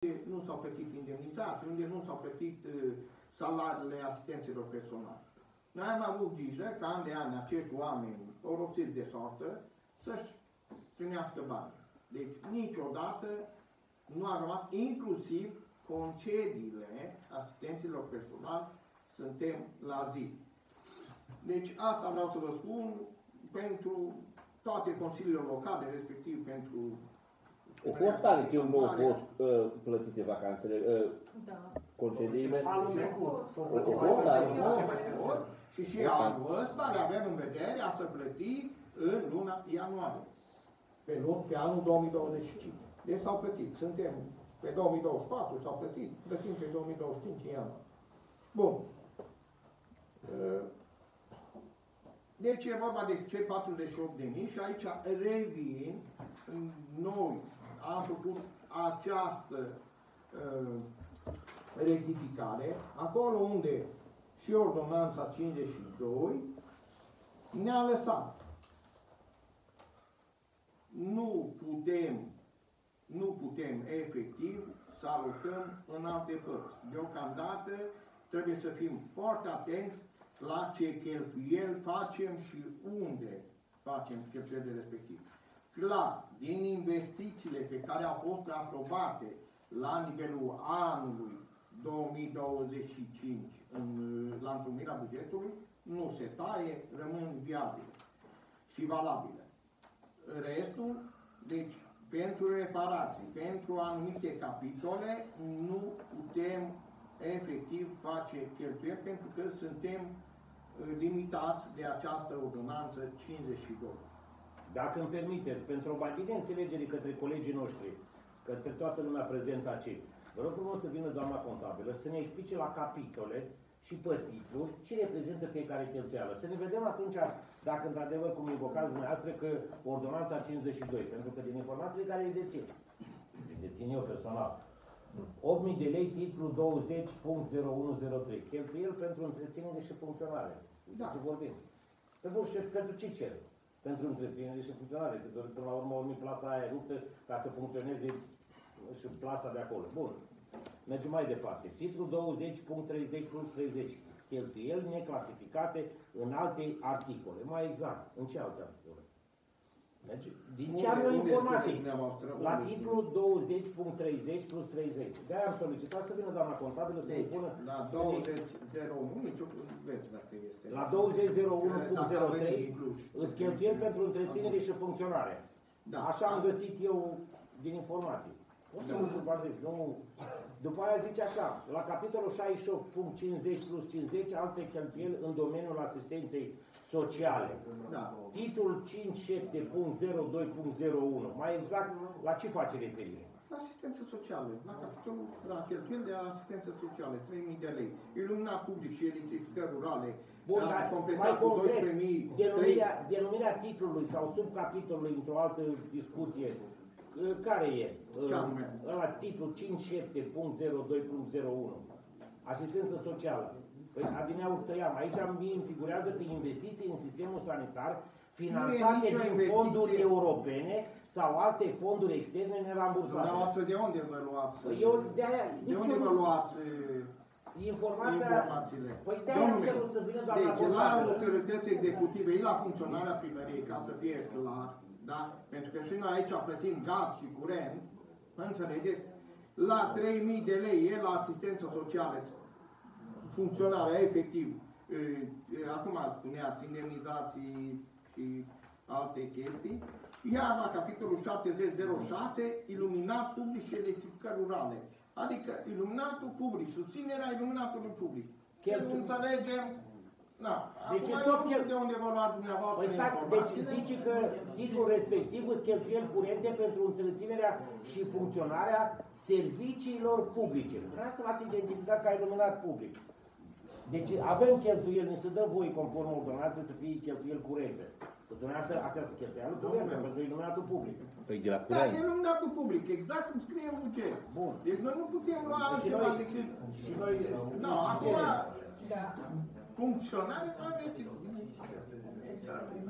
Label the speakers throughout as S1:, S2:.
S1: nu s-au plătit indemnizații, unde nu s-au plătit salariile asistenților personali. Noi am avut grijă ca an de an acești oameni orosiți de soartă să-și primească bani. Deci niciodată nu a rămas, inclusiv concediile asistenților personali, suntem la zi. Deci asta vreau să vă spun pentru toate consiliile locale, respectiv pentru...
S2: Au fost ani când nu au fost plătite vacanțele, concediile?
S3: Anul trecut.
S2: Au fost ani.
S1: Și anul ăsta le avem în vedere a să plăti în luna ianuarie. Pe anul 2025. Deci s-au plătit. Suntem pe 2024, s-au plătit. Plătim pe 2025 în ianuarie. Bun. Deci e vorba de cei 48.000 și aici revin, noi am făcut această rectificare, acolo unde și ordonanța 52 ne-a lăsat. Nu putem efectiv să alocăm în alte părți. Deocamdată trebuie să fim foarte atenți la ce cheltuieli facem și unde facem cheltuielile respective. Clar, din investițiile pe care au fost aprobate la nivelul anului 2025 la întrumirea bugetului, nu se taie, rămân viabile și valabile. Restul, deci, pentru reparații, pentru anumite capitole, nu putem efectiv face cheltuieli pentru că suntem limitați de această ordonanță 52.
S3: Dacă îmi permiteți, pentru o batire înțelegere către colegii noștri, către toată lumea prezentă aici, vă rog frumos să vină doamna contabilă, să ne explice la capitole și pe titluri ce reprezintă fiecare cheltuială. Să ne vedem atunci dacă într-adevăr, cum invocați dumneavoastră, că ordonanța 52, pentru că din informațiile care le dețin eu personal, 8.000 de lei, titlul 20.0103, cheltuieli pentru întreținere și funcționare.
S1: Da.
S3: Ce vorbim? Pentru ce cer? Pentru întreținere și funcționare. Că până la urmă urmi plasa aia ruptă ca să funcționeze și plasa de acolo. Bun. Mergem mai departe. Titlul 20.30 plus 30. Cheltuieli neclasificate în alte articole. Mai exact. În ce alte articole? Deci, din ce am eu informații? La titlul 20.30 plus 30. De-aia am solicitat să vină doamna contabilă să ne pună...
S1: La 20.01, nici veți dacă este.
S3: La 20.01.03 îți cheltuieli pentru întreținere și funcționare.
S1: Da.
S3: Așa am găsit eu din informații. O să nu supărzești, nu... După aia zice așa, la capitolul 68.50 plus 50, alte cheltuieli în domeniul asistenței sociale.
S1: Da.
S3: Titlul 57.02.01. Mai exact, la ce face referire?
S1: Asistență socială. La capitolul, la cheltuieli de asistență socială, 3.000 de lei. Iluminat public și electrificări rurale.
S3: Bun, dar mai concret, denumirea titlului sau subcapitolului într-o altă discuție, care e? La titlul 57.02.01. Asistență socială. Păi, adineauri tăiam. Aici îmi figurează că investiții în sistemul sanitar finanțate din fonduri europene sau alte fonduri externe nerambursate.
S1: Dumneavoastră, de unde vă luați?
S3: Eu de-aia...
S1: De unde vă luați
S3: informațiile? Păi de-aia am cerut să vină doamna
S1: contabilă. Deci, la autorități executive, la funcționarea primăriei, ca să fie clar, da? Pentru că și noi aici plătim gaz și curent, înțelegeți? La 3.000 de lei e la asistență socială, funcționarea efectiv. Acum spuneați indemnizații și alte chestii. Iar la capitolul 7006, iluminat public și electrificări rurale. Adică iluminatul public, susținerea iluminatului public. Chiar nu înțelegem. Da. Deci acum de unde vă luați dumneavoastră
S3: deci zice că titlul respectiv îți cheltuieli curente pentru întreținerea și funcționarea serviciilor publice. Asta l-ați identificat ca iluminat public. Deci avem cheltuieli, ne se dă voie conform ordonanței să fie cheltuieli curente. Dumneavoastră, astea se cheltuială curentă pentru iluminatul public.
S2: Păi de la
S1: curent. Da, iluminatul public, exact cum scrie în buget.
S3: Bun.
S1: Deci noi nu putem lua altceva decât...
S3: Și noi...
S1: Da, acum... Funcționare trebuie...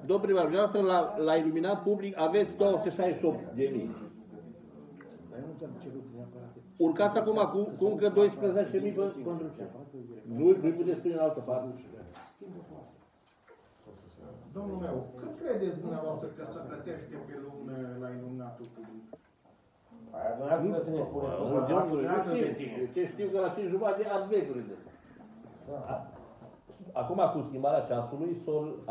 S2: Domnul primar, dumneavoastră la iluminat public aveți 268.000.
S3: Dar nu ți-am cerut neapărat.
S2: urcați acum cu încă 12.000 pentru ce? Nu-i puteți spune în altă parte.
S1: Domnul meu, cât credeți dumneavoastră că se plătește pe lună la iluminatul public?
S3: Aia dumneavoastră să ne spuneți că contractul dumneavoastră te țineți.
S2: Eu știu că la 5 jumate ard vecurile. Acum cu schimbarea ceasului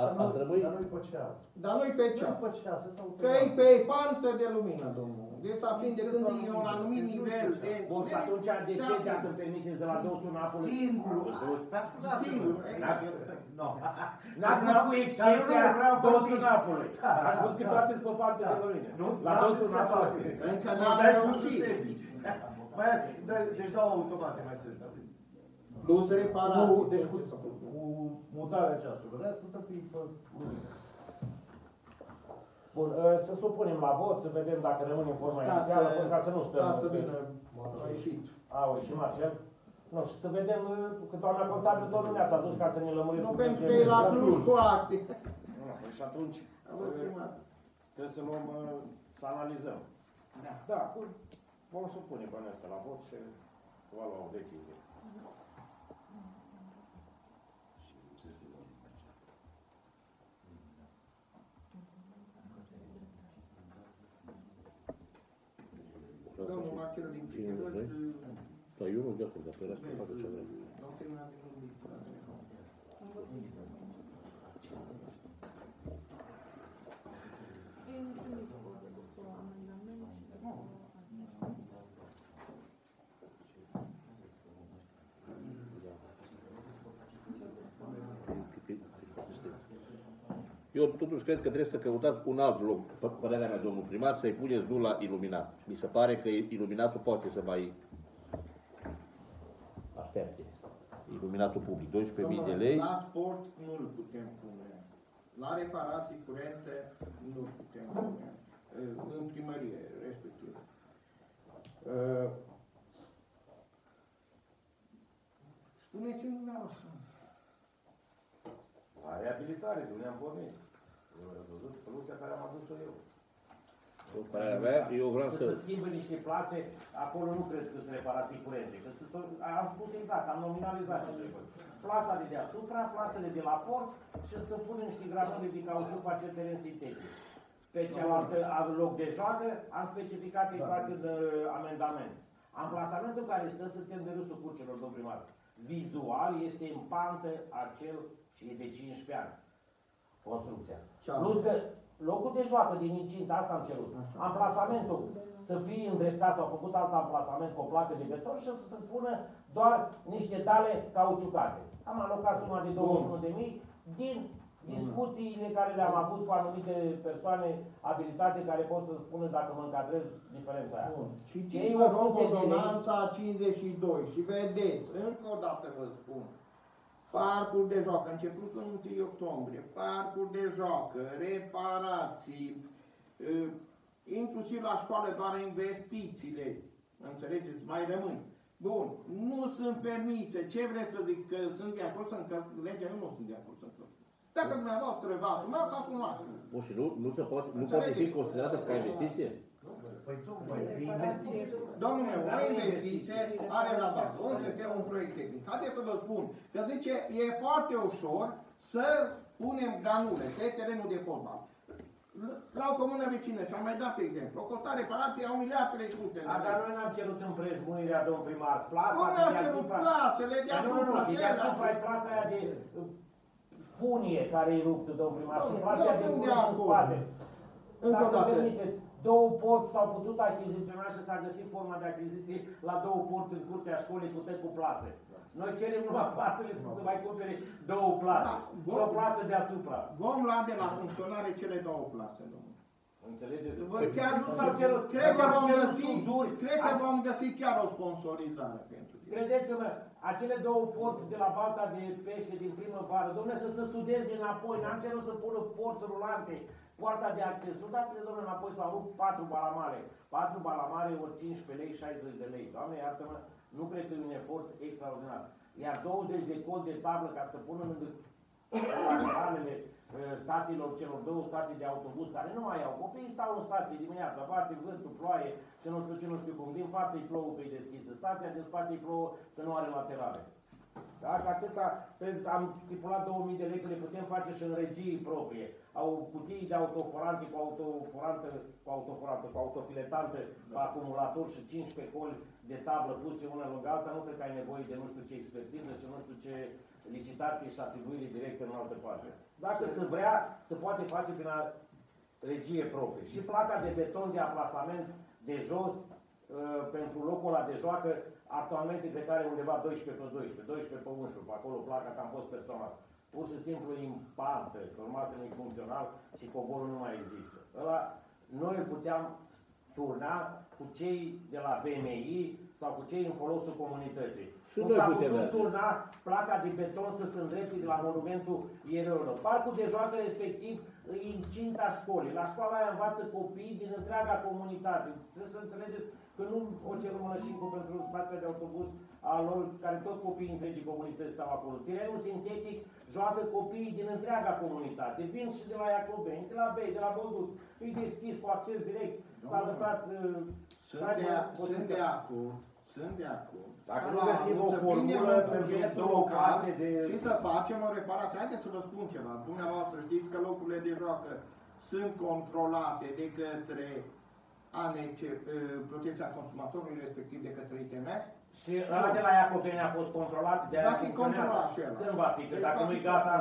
S2: ar trebui...
S4: Dar nu-i pe ceas.
S1: Dar nu-i pe ceas.
S4: Nu-i pe ceas, să
S1: Că-i pe fantă de lumină, domnul. Deci aprinde când e un anumit nivel de...
S3: Bun, și atunci de ce, dacă îmi permiteți, de la dosul Napoli?
S4: Singurul.
S1: Singur.
S3: N-ați pus cu excepția dosul Napoli. Ați spus că toate sunt pe fantă de lumină. La dosul Napoli.
S1: Încă n-am reușit.
S4: Deci două automate mai sunt.
S1: Plus reparații.
S4: Deci cu mutarea ceasului. Restul tot e pe lumină.
S3: Bun, să supunem la vot, să vedem dacă rămâne în forma inițială, ca să nu stăm.
S1: Să vină, a ieșit.
S3: Au ieșit Marcel. Nu, și să vedem că doamna contabilă tot nu ne-ați adus ca să ne lămuriți.
S1: Nu, pentru că e la Cluj cu acte.
S3: Și atunci trebuie să luăm, să analizăm. Da, vom supune până asta la vot și va lua o decizie.
S1: Domnul Marcel din Pichidori,
S2: Da, eu nu de acord, dar pe restul facă ce vrea.
S1: nu am terminat de vorbit.
S2: Eu totuși cred că trebuie să căutați un alt loc, părerea mea, domnul primar, să-i puneți nu la iluminat. Mi se pare că iluminatul poate să mai aștepte. Iluminatul public, 12.000 de lei.
S1: La sport nu-l putem pune. La reparații curente nu-l putem pune. În primărie, respectiv. Spuneți-mi dumneavoastră.
S3: La reabilitare, de unde am pornit. Eu am văzut soluția care am adus-o eu.
S2: Părerea mea, eu vreau să...
S3: Se schimbă niște plase, acolo nu cred că sunt reparații curente. Că am spus exact, am nominalizat ce trebuie. Plasa de deasupra, plasele de la port și să punem niște granule de cauciuc pe acel teren sintetic. Pe cealaltă loc de joacă am specificat exact în amendament. Amplasamentul care stă suntem de râsul curcelor, domn primar. Vizual este în pantă acel și e de 15 ani. Construcția. Plus că locul de joacă din incintă, asta am cerut. Amplasamentul să fie îndreptat, s-au făcut alt amplasament cu o placă de beton și să se pună doar niște tale cauciucate. Am alocat suma de 21.000 din discuțiile care le-am avut cu anumite persoane abilitate care pot să spună dacă mă încadrez diferența aia.
S1: Citiți, vă rog, ordonanța 52 și vedeți, încă o dată vă spun, parcuri de joacă, începând cu 1 octombrie, parcuri de joacă, reparații, inclusiv la școală doar investițiile, înțelegeți, mai rămân. Bun, nu sunt permise, ce vreți să zic, că sunt de acord să încălc legea? Eu nu sunt de acord să încălc. Dacă dumneavoastră vă asumați, asumați-vă.
S2: Bun, și nu poate fi considerată ca investiție?
S4: Păi tu, investiție.
S1: Domnul meu, o investiție are la bază. O să fie un proiect tehnic. Haideți să vă spun că zice, e foarte ușor să punem granule pe terenul de fotbal. La o comună vecină, și am mai dat exemplu, o costa reparație a 1.300.000.
S3: Dar noi n-am cerut împrejmuirea, domn primar. Plasa
S1: nu ne-am cerut plasele deasupra.
S3: Nu, deasupra e plasa aia de funie care e ruptă, domn primar. Și plasa de funie în spate.
S1: Încă o dată.
S3: Două porți s-au putut achiziționa și s-a găsit forma de achiziție la două porți în curtea școlii cu cu plase. Noi cerem numai plasele să se mai cumpere două plase. Și o plasă deasupra.
S1: Vom lua de la funcționare cele două plase, domnule.
S3: Înțelegeți?
S1: Chiar
S3: nu s-au cerut.
S1: Cred că vom găsi chiar o sponsorizare pentru tine.
S3: Credeți-mă, acele două porți de la balta de pește din primăvară, domnule, să se sudeze înapoi. N-am cerut să pună porți rulante. Poarta de acces. Sudați-le, domnule, înapoi, s-au rupt 4 balamare. 4 balamare ori 15 lei, 60 de lei. Doamne, iartă-mă, nu cred că e un efort extraordinar. Iar 20 de col de tablă ca să pună lângă lateralele stațiilor, celor două stații de autobuz care nu mai au. Copiii stau în stație dimineața, bate vântul, ploaie, ce nu știu cum. Din față îi plouă că e deschisă stația, din spate îi plouă că nu are laterale. Da? Că atâta, am stipulat 2000 de lei că le putem face și în regii proprie. Au cutii de autoforante cu autofiletantă, cu acumulator și 15 coli de tablă puse una lângă alta. Nu cred că ai nevoie de nu știu ce expertiză și nu știu ce licitație și atribuire directe în altă parte. Dacă se vrea, se poate face prin regie proprie. Și placa de beton de aplasament de jos pentru locul ăla de joacă, actualmente cred că are undeva 12 pe 12, 12 pe 11, pe acolo placa că am fost personal. Pur și simplu impantă, urmată nu e funcțional și coborul nu mai există. Ăla, noi îl puteam turna cu cei de la VMI sau cu cei în folosul comunității.
S2: Și
S3: cum
S2: noi
S3: s-a
S2: putem
S3: putut
S2: merge.
S3: turna placa de beton să se îndrepte de la monumentul ieroilor. Parcul de joacă respectiv e incinta școlii. La școala aia învață copii din întreaga comunitate. Trebuie să înțelegeți că nu o cer Mănășincu pentru stația de autobuz a lor, care tot copiii întregii comunități stau acolo. Terenul sintetic joacă copiii din întreaga comunitate. Vin și de la Iacobeni, de la Bei, de la Bolduț. Îi deschis cu acces direct. S-a lăsat...
S1: Sunt de acord.
S3: Dacă nu găsim o formulă pentru două case de...
S1: Și să facem o reparație. Haideți să vă spun ceva. Dumneavoastră știți că locurile de joacă sunt controlate de către ANC, Protecția Consumatorului, respectiv de către ITM.
S3: Și ăla de la Iacobeni a fost controlat, de aia
S1: Va fi controlat și ăla.
S3: Când va fi? Că dacă nu-i gata...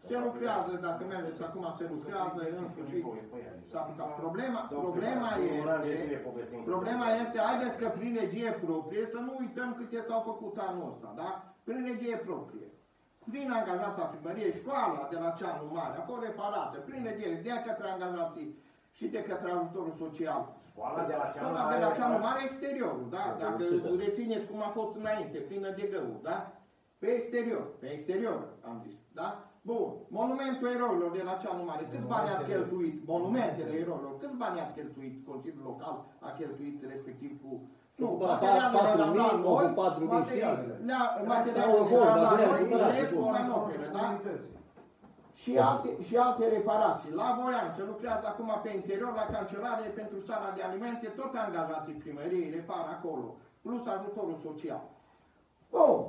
S1: Se lucrează, dacă mergeți acum, se lucrează, în sfârșit s-a aplicat. Problema este, haideți că prin regie proprie, să nu uităm câte s-au făcut anul ăsta, da? Prin regie proprie. Prin angajața primăriei, școala de la Ceanu Mare a fost reparată, prin regie, de către angajații și de către ajutorul social.
S3: Școala de
S1: la Ceanu Mare, exteriorul, da? Dacă rețineți cum a fost înainte, plină de găuri, da? Pe exterior, am zis, da? Bun, monumentul eroilor de la Ceanu Mare, câți bani ați cheltuit? Monumentele eroilor, câți bani ați cheltuit? Consiliul Local a cheltuit respectiv cu... Nu, materialele le-am dat noi, materialele le-am dat noi, restul manopere, da? Și alte reparații. La Voian se lucrează acum pe interior, la cancelare pentru sala de alimente, tot angajații primăriei repară acolo, plus ajutorul social. Bun,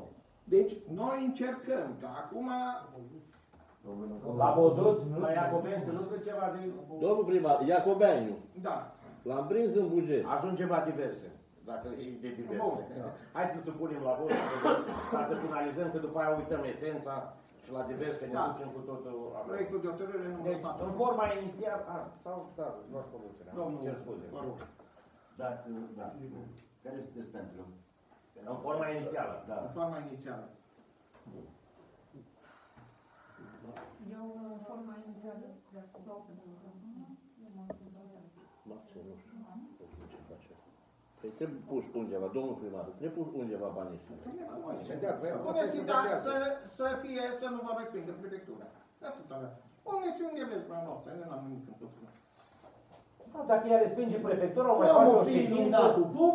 S1: deci noi încercăm, că acum...
S3: La Bolduț, la Iacobeni, să nu spune ceva de...
S2: Domnul primar, Iacobeniu.
S1: Da.
S2: L-am prins în buget.
S3: Ajungem la diverse. Dacă e de diverse.
S1: Bun, da.
S3: Hai să supunem la vot, ca să finalizăm, că după aia uităm esența și la diverse ne ducem cu totul.
S1: Proiectul de hotărâre numărul
S3: Deci,
S1: 4.
S3: în forma inițială... Sau, da, luați conducerea.
S1: Domnul,
S3: cer scuze.
S1: vă rog.
S5: Da. Care sunteți pentru?
S3: În forma inițială.
S5: Da.
S1: În forma inițială.
S6: Eu, în forma inițială,
S2: Marce, nu știu ce face. Păi trebuie puși undeva, domnul primar, trebuie puși undeva banii ăștia.
S1: Puneți, da, să fie, să nu vă respingă prefectura. Atâta. Puneți unde vreți pe noastră, eu n-am nimic împotriva.
S3: Dacă ea respinge prefectura, o mai face o ședință.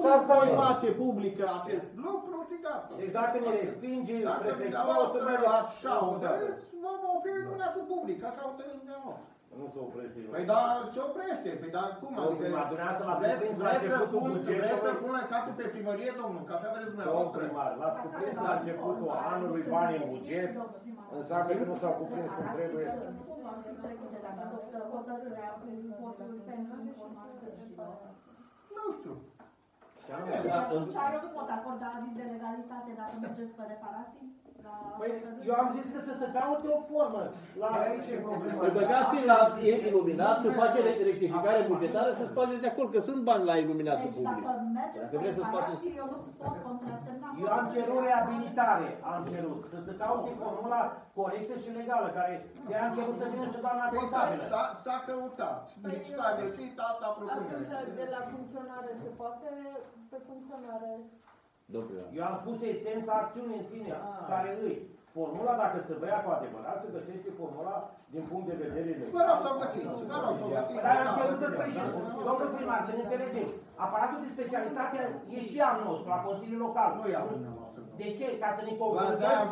S1: Și asta îi face publică acest lucru și gata.
S3: Deci dacă ne respinge prefectura, o să
S1: Dacă
S3: mergem.
S1: așa hotărâți, vă oferi iluminatul public, așa hotărâți dumneavoastră.
S3: Nu se oprește.
S1: Păi da, se oprește, păi da, cum? Adică vreți să pun lăcatul pe primărie, domnul, că așa vreți dumneavoastră.
S3: Domnul primar, l-ați cuprins la începutul anului bani în buget, înseamnă că nu s-au cuprins cum trebuie.
S1: Nu știu.
S6: Eu nu pot acorda aviz de legalitate dacă mergeți pe reparații?
S3: Păi, eu am zis că să se caute o formă.
S5: Aici e problema.
S2: Păi băgați-l la iluminat și face rectificare bugetară și scoateți de acolo, că sunt bani la iluminatul
S6: Deci
S2: public.
S6: dacă mergeți pe reparații, eu nu pot contrasemna.
S3: Eu am cerut reabilitare, să se caute formula corectă și legală, care de-aia am cerut să vină și doamna contabilă.
S1: S-a căutat. Deci s-a găsit alta propunere.
S7: Atunci, de la funcționare se poate pe funcționare?
S3: Eu am spus esența acțiunii în sine, care îi. Formula, dacă se vrea cu adevărat, se găsește formula din punct de vedere legal.
S1: Vă rog să o găsiți, vă rog să o găsiți.
S3: Dar am cerut în domnul primar, să ne înțelegem. Aparatul de specialitate e și al nostru, la Consiliul Local.
S1: Nu e al dumneavoastră.
S3: De ce? Ca să ne confruntăm?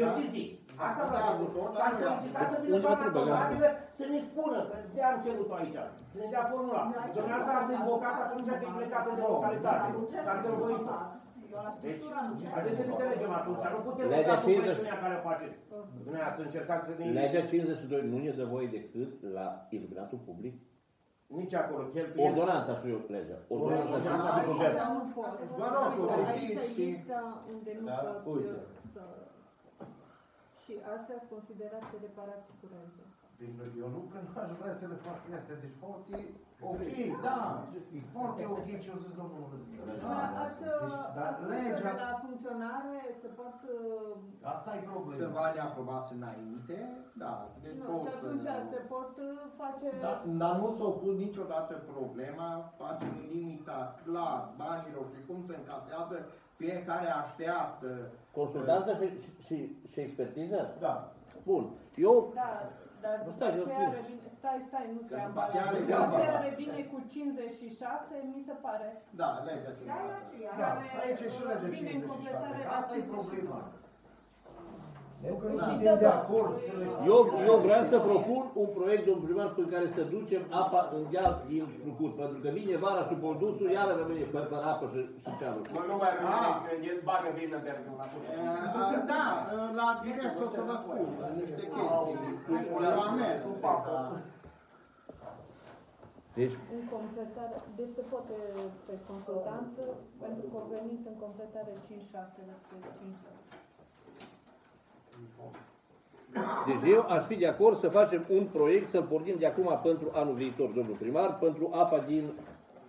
S3: Eu ce zic? Asta
S1: de
S3: vreau
S1: ajutor,
S3: să
S1: dar
S3: am
S1: nu e
S3: solicitat să
S1: ajutor.
S3: vină
S2: Unde
S3: doamna
S2: mă trebuie,
S3: contabilă să ne spună, că de-aia am cerut-o aici, să ne dea formula. Dumneavoastră ați invocat atunci când e plecat în delocalitate, că ați învoit-o. Deci, haideți să ne înțelegem atunci, nu putem
S2: Legea
S3: urca sub
S2: 50.
S3: presiunea care o faceți. Dumneavoastră încercați să ne...
S2: Legea 52 nu ne dă voie decât la iluminatul public.
S3: Nici acolo, cheltuieli.
S2: Ordonanța și eu legea. Ordonanța
S3: Ordonanța din guvern.
S1: Vă rog să o
S7: Aici
S1: citiți și...
S7: există unde nu
S4: Da,
S7: poți
S4: uite.
S7: să... Și astea sunt considerate reparații curente.
S4: Deci eu nu că nu aș vrea să le fac astea, deci foarte ok, da, e foarte ok ce a zis domnul Război. Da, deci, dar legea,
S7: La funcționare se pot...
S4: asta e
S1: Sunt
S4: problema.
S1: bani aprobați înainte, da, de
S7: Nu,
S1: tot
S7: și atunci se pot face...
S1: Dar nu s-a pus niciodată problema, facem limita clar banilor și cum se încasează, fiecare așteaptă.
S2: Consultanță și expertiză?
S4: Da.
S2: Bun. Eu
S7: Da, dar
S2: Nu,
S7: după
S2: stai, eu
S7: aceea
S2: spun.
S7: revine... Stai, nu
S1: Că
S7: te-am
S1: după aceea
S7: balat.
S1: revine.
S7: După aceea revine cu 56, mi se pare.
S1: Da, legea
S6: Da, e
S1: 50.
S6: aceea.
S4: Da,
S7: Care
S4: aici e și legea
S7: vine în
S4: 56,
S7: completare
S4: că
S7: la
S4: asta e
S7: 52.
S4: problema. Nu că nu
S7: Și
S4: suntem de
S7: dă-
S4: acord să le
S2: Eu vreau să propun un proiect, domnul primar, prin care să ducem apa în deal din Strucut, pentru că vine vara și bolduțul, iară rămâne fără apă și cealul.
S8: Mă, nu mai rămâne, că el bagă vină de la
S1: Da, la divers o să vă spun niște chestii. Eu am mers deja.
S2: Deci,
S7: În completare, deci se poate pe consultanță, pentru că au venit în completare 5-6, 5-6.
S2: deci eu aș fi de acord să facem un proiect, să-l pornim de acum pentru anul viitor, domnul primar, pentru apa din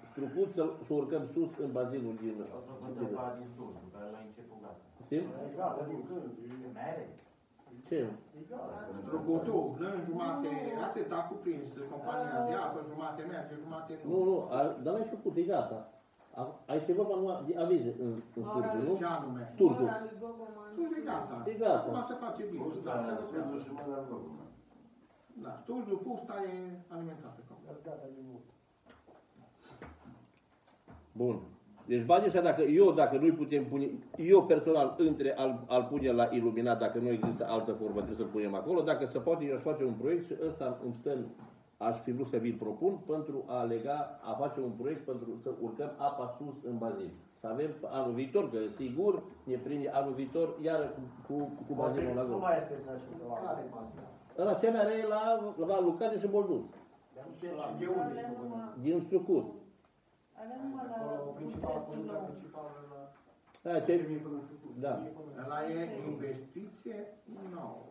S2: Strucut, să urcăm sus în bazinul din...
S5: O să contăm pa din Sturzu, care l-a început gata.
S2: Știm?
S5: Mere?
S2: Ce?
S1: Strucutul, lângă jumate, atât a cuprins compania de apă, jumate merge, jumate nu.
S2: Nu, dar n-ai făcut, e gata. Aici e vorba numai de avize în Sturzu, nu?
S1: Ce anume?
S2: Sturzu.
S7: Ora lui Gogoman.
S1: Sturzu e gata.
S2: E gata.
S1: Acum se face visul,
S5: Pusta,
S1: dar se lucrează.
S5: Sturzu și mâna în loc.
S1: Da, Sturzu, pusta e alimentată.
S2: Bun. Deci banii ăștia, dacă nu-i putem pune, eu personal al pune la iluminat, dacă nu există altă formă, trebuie să-l punem acolo. Dacă se poate, eu aș face un proiect și ăsta îmi stă, aș fi vrut să vi-l propun pentru a lega, a face un proiect pentru să urcăm apa sus în bazin. Să avem anul viitor, că sigur ne prinde anul viitor, iar cu bazinul la
S9: Nu
S2: gol.
S9: mai este să și pe la
S2: Ăla ce mai are la Lucane și Bolduț,
S9: și de unde să vă
S2: din Strucut.
S7: Avem numai la
S9: principală,
S7: buget
S9: conducta
S7: nou.
S9: principală la...
S2: Da, ce? Da.
S1: Ăla e investiție nouă.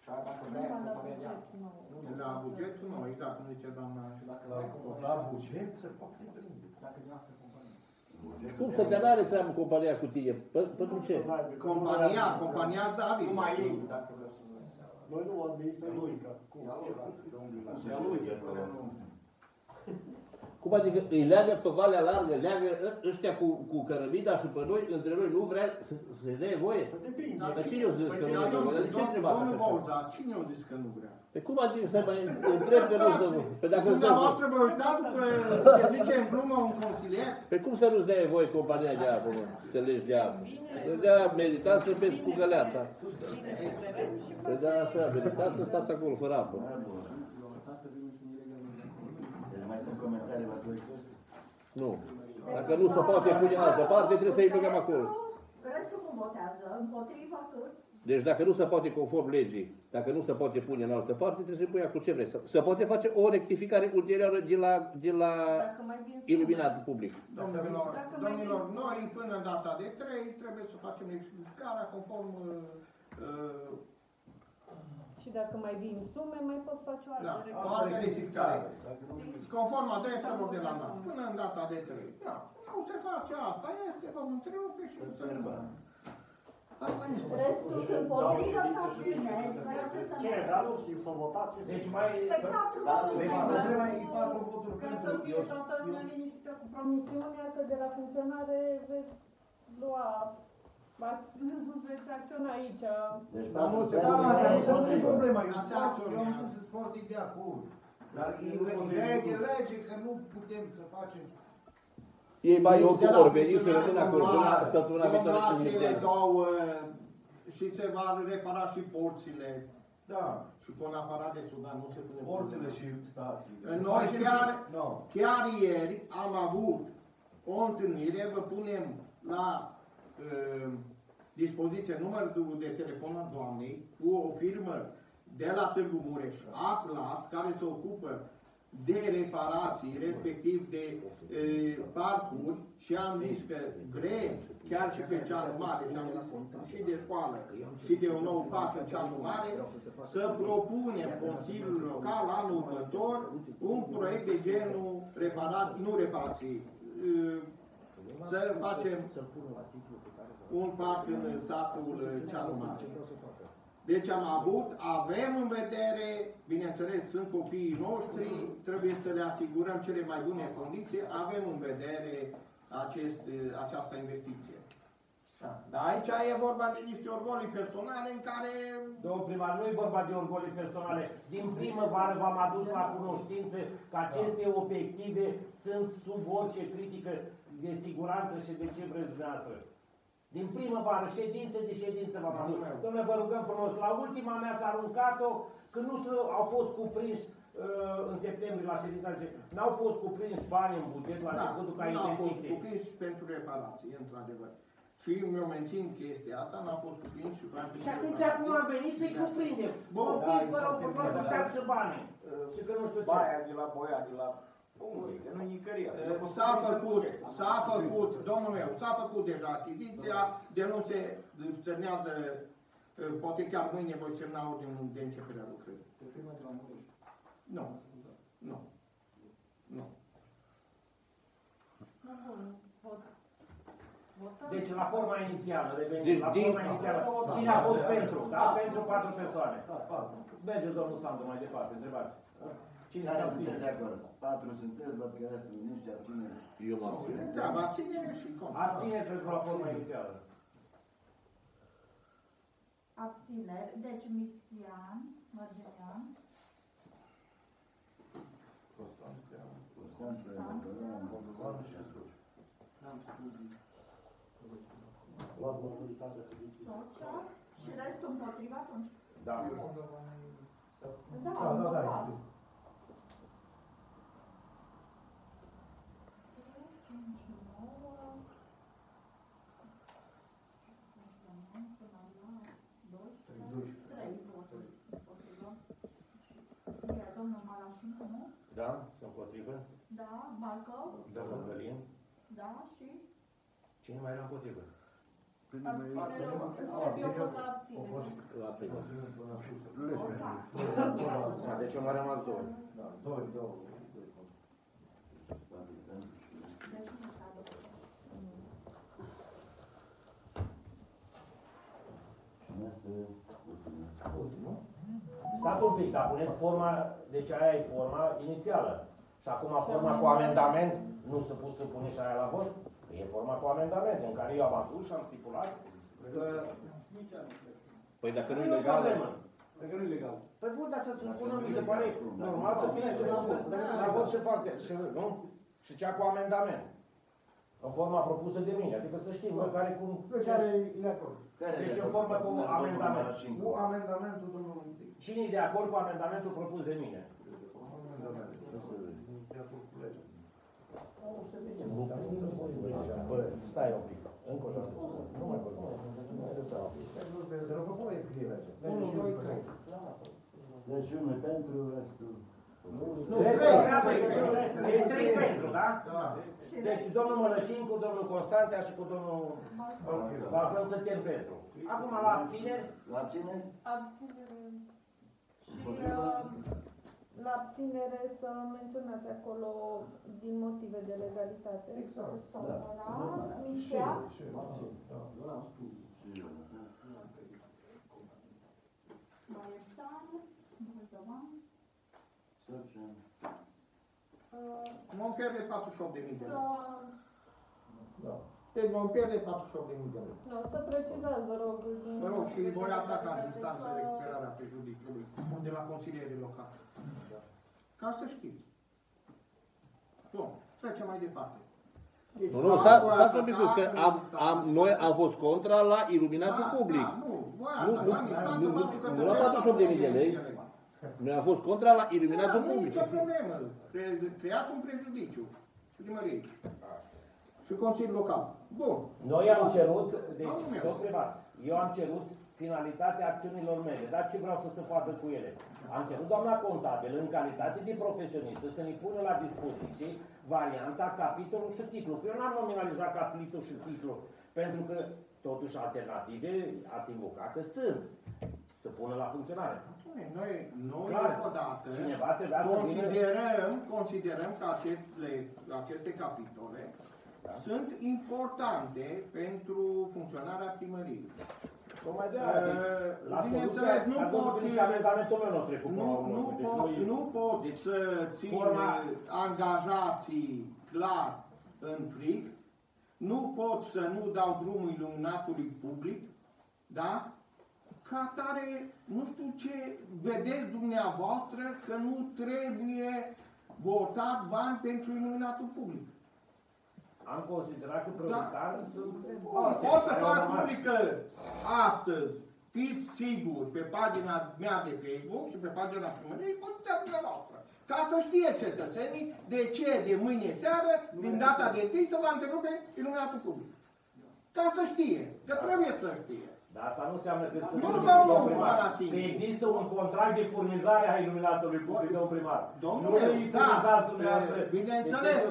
S9: Și aia dacă
S7: Numai
S9: vrea
S7: la
S9: compania de
S7: buget nou.
S1: La bugetul nou, exact, cum zice doamna.
S9: Și dacă vrea compania.
S4: La buget se poate prinde.
S9: Dacă nu asta compania.
S2: Cum să te n-are treabă compania cu tine? Pentru ce?
S1: Compania David.
S8: Nu mai ei, dacă vreau să vă
S9: Noi nu administrăm lui, că cum?
S5: Ia lui de acolo.
S2: Cum adică îi leagă pe Valea Largă, leagă ăștia cu cărămida și pe noi, între noi nu vrea să se dea voie?
S9: Depinde.
S2: Dar cine o zis că nu vrea voie? De ce întrebați
S1: Domnul
S2: așa?
S1: Bouza, cine o zis că nu vrea?
S2: Pe cum adică să mai întreb că nu să Pe dacă îți dă
S1: Dumneavoastră vă uitați că se zice în glumă un consilier?
S2: Pe cum să nu-ți dea voie compania de apă, mă? Să te legi de apă? Îți dea meditați să peți cu găleata. Păi da, așa, meditați să stați acolo fără apă.
S5: Mai sunt comentarii la proiectul ăsta?
S2: Nu. Dacă nu se poate pune în altă parte, trebuie să-i băgăm acolo.
S6: Restul cum votează? Împotriva cât?
S2: Deci dacă nu se poate conform legii, dacă nu se poate pune în altă parte, trebuie să-i pui acolo ce vrei. Se poate face o rectificare ulterioară de la
S7: Dacă mai vin
S2: iluminatul public.
S1: Domnilor, noi până în data de 3 trebuie să facem rectificarea conform
S7: și dacă mai vin sume, mai poți face o altă
S1: o altă rectificare. Conform adreselor de la NAP, până în data de 3. Da. Nu se face asta, este, vom întrerupe și să asta este.
S6: Restul sunt împotrivă sau abțineți? Că eu trebuie să
S9: Ce, dar nu știu, să votați ce
S3: Deci mai...
S6: Pe 4 voturi.
S4: Deci problema e 4 voturi
S7: Ca
S4: pentru...
S7: să fie toată lumea liniștită cu promisiunea că de la funcționare veți lua, veți acționa aici.
S5: Deci
S1: Dar nu se
S4: Da, dar nu e problema, eu
S1: Asta
S4: am zis să sport de acord. Dar ideea e de lege că nu putem să facem...
S2: Ei mai
S1: Deci,
S2: oricum ori veni și rămân acolo până săptămâna viitoare.
S1: cele două și se va repara și porțile.
S4: Da.
S1: Și cu un aparat de sudat nu se pune
S4: Porțile și stațiile.
S1: Noi chiar ieri am avut o întâlnire, vă punem la dispoziție numărul de telefon al doamnei cu o firmă de la Târgu Mureș, Atlas, care se ocupă de reparații, respectiv de parcuri, și am zis că vrem, chiar și pe Ceanu Mare, și am zis și de școală, și de un nou parc în Ceanu Mare, să propunem Consiliul Local anul următor un proiect de genul să facem un parc în satul Ceanu Mare. Deci avem în vedere, bineînțeles, sunt copiii noștri, trebuie să le asigurăm cele mai bune condiții, avem în vedere această investiție. Da. Dar aici e vorba de niște orgolii personale în care...
S3: Domnul primar, nu e vorba de orgolii personale. Din primăvară v-am adus la cunoștință că aceste obiective sunt sub orice critică de siguranță și de ce vreți dumneavoastră. Din primăvară, ședință de ședință v-am adus. Dom'le, vă rugăm frumos, la ultima mi-ați aruncat-o, că nu au fost cuprinși în septembrie la ședința de ședință. N-au fost cuprinși bani în buget la începutul ca investiție.
S1: N-au fost cuprinși pentru reparații, într-adevăr. Și eu mențin chestia asta, n-a fost cuprins și bani.
S3: Și atunci acum am venit să-i cuprindem. Poftiți, vă rog frumos, uitați și banii. Și că nu știu ce.
S8: Baia de la Boia, de la... Unde? Că nu-i nicăria.
S1: S-a făcut, domnul meu, s-a făcut deja achiziția, de nu se semnează, poate chiar mâine voi semna ordinul de începere a lucrării.
S8: Te firmă de la Mureș.
S1: Nu.
S3: Deci la forma inițială, revenim la forma inițială. Cine a fost pentru? Da? Pentru 4 persoane. Merge domnul Sandu mai departe, întrebați. Cine
S5: Care
S3: s-a
S5: sunteți de acord? 4 sunteți, văd că restul nici abținere.
S2: Eu mă abțin.
S1: Da, abținere și contra.
S3: Abțineri pentru la forma inițială.
S6: Abțineri, deci Mistian, Mărgenian,
S9: Luați majoritatea să ziceți.
S6: Sociu și restul împotriva atunci.
S3: Da.
S4: Da.
S6: Domnul Malașinu, nu?
S3: Da? Sunt împotrivă?
S6: Da, Balcău?
S3: Domnul Călin?
S6: Da, și?
S3: Cine mai era împotrivă? Deci eu mai rămas 2. Stați un pic, dar puneți forma, deci aia e forma inițială. Și acum forma cu amendament, nu se pus să pune și aia la vot? E forma cu amendament, în care eu am adus și am stipulat că...
S2: Păi dacă nu e legal...
S8: Dacă nu e legal.
S3: Păi bun, dar să supună, mi se pare normal să fie supus la vot și foarte, nu? Și cea cu amendament. În forma propusă de mine, adică să știm care cum...
S4: Care e de acord.
S3: Deci în formă cu amendament.
S4: Cu amendamentul domnului.
S3: Cine e de acord cu amendamentul propus de mine? Bă, stai un pic. Încă o dată. Nu mai vorbim.
S4: Te rog, voi scrie aici.
S3: 1, 2, 3.
S5: Deci unul pentru, restul...
S1: Nu,
S3: 3 pentru, da?
S1: Da.
S3: Deci domnul Mălășin cu domnul Constantea și cu domnul Balcău suntem pentru. Acum la abțineri.
S5: La abțineri?
S7: Abținere. Și la abținere să menționați acolo din motive de legalitate.
S4: Exact.
S6: Da. Miștea. Băiețan, Moldovan.
S1: Vom pierde 48.000 de lei.
S7: Să...
S1: Deci vom pierde 48.000 de lei.
S7: Nu, să precizați, vă rog.
S1: Vă rog, și voi ataca în instanță recuperarea prejudiciului de la consilierii locali. Ca să știți. Bun, trecem mai departe. Deci,
S2: Nu, stați un pic, că noi am fost contra la iluminatul public.
S1: Da, nu, voi
S2: Nu,
S1: asta, dar nici stați să faptul că
S2: nu
S1: se
S2: la
S1: vrea
S2: 48.000 de lei. Noi am fost contra la iluminatul
S1: Nu e
S2: public.
S1: nicio problemă. Creați un prejudiciu primăriei și Consiliul Local. Bun.
S3: Noi am cerut, deci,
S1: Domnul meu.
S3: tot privat, eu am cerut finalitatea acțiunilor mele, dar ce vreau să se facă cu ele? Am cerut doamna contabil, în calitate de profesionistă, să ne pună la dispoziție varianta, capitolul și titlul. Că eu n-am nominalizat capitolul și titlul, pentru că, totuși, alternative ați invocat că sunt, să pună la funcționare.
S1: Noi
S3: Clar,
S1: odată
S3: cineva trebuia să
S1: considerăm că aceste capitole sunt importante pentru funcționarea primăriei.
S3: Tocmai de aia, la
S1: bineînțeles, nu pot,
S3: nici amendamentul meu nu a trecut până la urmă.
S1: nu pot să țin angajații clar în fric, nu pot să nu dau drumul iluminatului public, da? Ca atare, nu știu ce vedeți dumneavoastră că nu trebuie votat bani pentru iluminatul public.
S3: Am considerat că prioritar sunt...
S1: Pot să fac publică astăzi, fiți siguri, pe pagina mea de Facebook și pe pagina primăriei, poziția dumneavoastră. Ca să știe cetățenii de ce de mâine seară, din data de 1 se va întrerupe iluminatul public. Ca să știe, că trebuie să știe.
S3: Dar asta nu înseamnă că sunt că există un contract de furnizare a iluminatului public, domnul primar.
S1: Domnule, bineînțeles,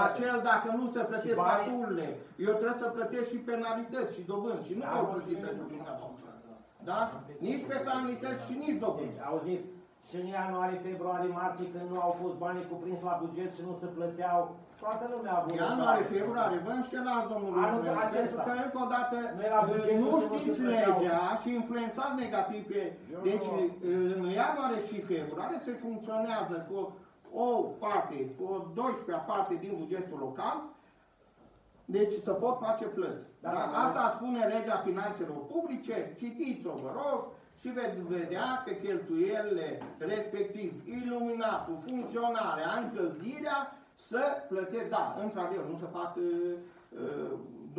S1: acel dacă nu se plătesc facturile, eu trebuie să plătesc și penalități și dobânzi și nu pot plăti pentru dumneavoastră. Da? Nici penalități și nici dobânzi.
S3: Deci, auziți, și în ianuarie, februarie, martie, când nu au fost banii cuprinși la buget și nu se plăteau, toată lumea a avut.
S1: Ianuarie, februarie, vă înșelați, domnule, pentru că încă o dată nu știți legea și influențați negativ pe... Deci, în ianuarie și februarie se funcționează cu o parte, cu o 12-a parte din bugetul local, deci se pot face plăți. Asta spune legea finanțelor publice, citiți-o, vă rog, și veți vedea că cheltuielile, respectiv iluminatul, funcționarea, încălzirea, să plătesc, da, într-adevăr, nu se fac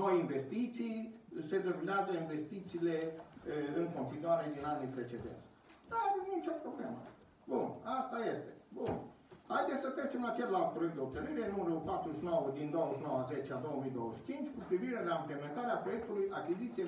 S1: noi investiții, se derulează investițiile în continuare din anii precedenți. Dar nicio problemă. Bun, asta este. Bun. Haideți să trecem la celălalt proiect de hotărâre, numărul 49 din 29/10/2025, cu privire la implementarea proiectului achiziție